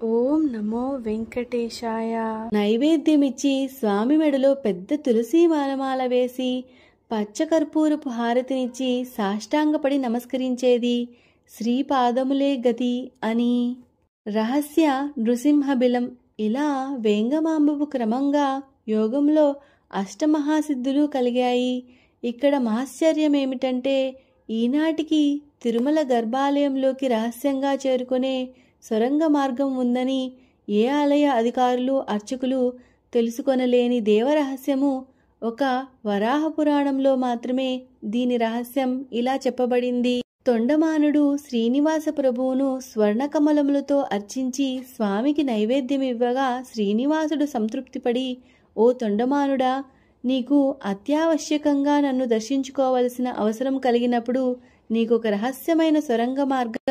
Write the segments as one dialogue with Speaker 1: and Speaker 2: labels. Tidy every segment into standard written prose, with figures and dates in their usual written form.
Speaker 1: ఓం నమో వెంకటేశాయ.
Speaker 2: నైవేద్యమిచ్చి స్వామి మెడలో పెద్ద తులసి మాలమాల వేసి పచ్చకర్పూరపు హారతినిచ్చి సాష్టాంగపడి నమస్కరించేది శ్రీపాదములే గతి అని. రహస్య నృసింహబిలం. ఇలా వేంగమాంబకు క్రమంగా యోగంలో అష్టమహాసిద్ధులు కలిగాయి. ఇక్కడ మహాశ్చర్యమేమిటంటే ఈనాటికి తిరుమల గర్భాలయంలోకి రహస్యంగా చేరుకునే సొరంగ మార్గం ఉందని ఏ ఆలయ అధికారులు అర్చకులు తెలుసుకొనలేని దేవరహస్యము ఒక వరాహ పురాణంలో మాత్రమే దీని రహస్యం ఇలా చెప్పబడింది. తొండమానుడు శ్రీనివాస ప్రభువును స్వర్ణకమలములతో అర్చించి స్వామికి నైవేద్యమివ్వగా శ్రీనివాసుడు సంతృప్తిపడి, ఓ తొండమానుడా, నీకు అత్యావశ్యకంగా నన్ను దర్శించుకోవలసిన అవసరం కలిగినప్పుడు నీకొక రహస్యమైన సొరంగ మార్గం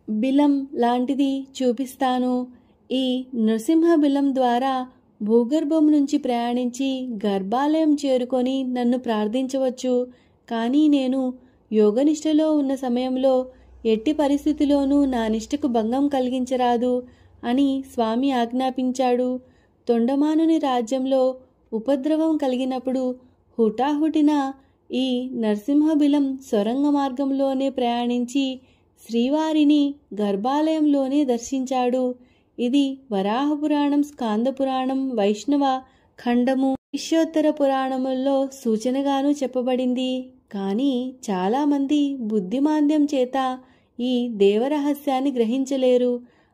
Speaker 2: బిలం లాంటిది చూపిస్తాను. ఈ నృసింహ బిలం ద్వారా భూగర్భం నుంచి ప్రయాణించి గర్భాలయం చేరుకొని నన్ను ప్రార్థించవచ్చు. కానీ నేను యోగనిష్టలో ఉన్న సమయంలో ఎట్టి పరిస్థితిలోనూ నా నిష్టకు భంగం కలిగించరాదు అని స్వామి ఆజ్ఞాపించాడు. తొండమానుని రాజ్యంలో ఉపద్రవం కలిగినప్పుడు హుటాహుటిన ఈ నరసింహబిలం సొరంగ మార్గంలోనే ప్రయాణించి శ్రీవారిని గర్భాలయంలోనే దర్శించాడు. ఇది వరాహపురాణం, స్కాందపురాణం, వైష్ణవ ఖండము, ఈశ్వోత్తర పురాణముల్లో సూచనగాను చెప్పబడింది. కానీ చాలామంది బుద్ధిమాంద్యం చేత ఈ దేవరహస్యాన్ని గ్రహించలేరు.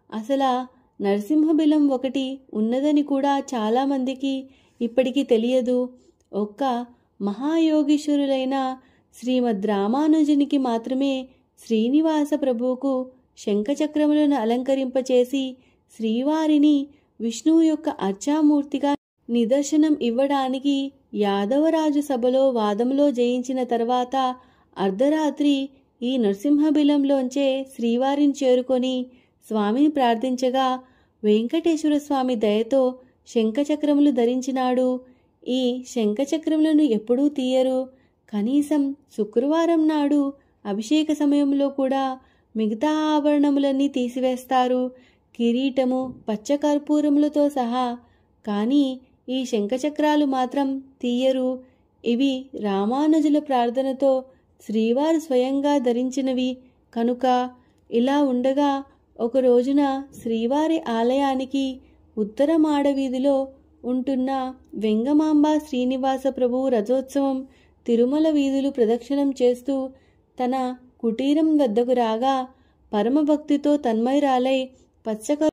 Speaker 2: అసలు నరసింహబిలం ఒకటి ఉన్నదని కూడా చాలామందికి ఇప్పటికీ తెలియదు. ఒక్క మహాయోగీశ్వరులైన శ్రీమద్ రామానుజునికి మాత్రమే శ్రీనివాస ప్రభువుకు శంఖచక్రములను అలంకరింపచేసి శ్రీవారిని విష్ణువు యొక్క అర్చామూర్తిగా నిదర్శనం ఇవ్వడానికి యాదవరాజు సభలో వాదంలో జయించిన తర్వాత అర్ధరాత్రి ఈ నరసింహబిలంలోంచే శ్రీవారిని చేరుకొని స్వామిని ప్రార్థించగా వెంకటేశ్వర స్వామి దయతో శంఖచక్రములు ధరించినాడు. ఈ శంఖచక్రములను ఎప్పుడూ తీయరు. కనీసం శుక్రవారం నాడు అభిషేక సమయంలో కూడా మిగతా ఆభరణములన్నీ తీసివేస్తారు, కిరీటము, పచ్చకర్పూరములతో సహా. కానీ ఈ శంఖచక్రాలు మాత్రం తీయరు. ఇవి రామానుజుల ప్రార్థనతో శ్రీవారు స్వయంగా ధరించినవి కనుక. ఇలా ఉండగా ఒక రోజున శ్రీవారి ఆలయానికి ఉత్తర మాడవీధిలో ఉంటున్న వెంగమాంబ శ్రీనివాస ప్రభువు రథోత్సవం తిరుమల వీధులు ప్రదక్షిణం చేస్తూ తన కుటీరం వద్దకు రాగా పరమభక్తితో తన్మయురాలై పచ్చక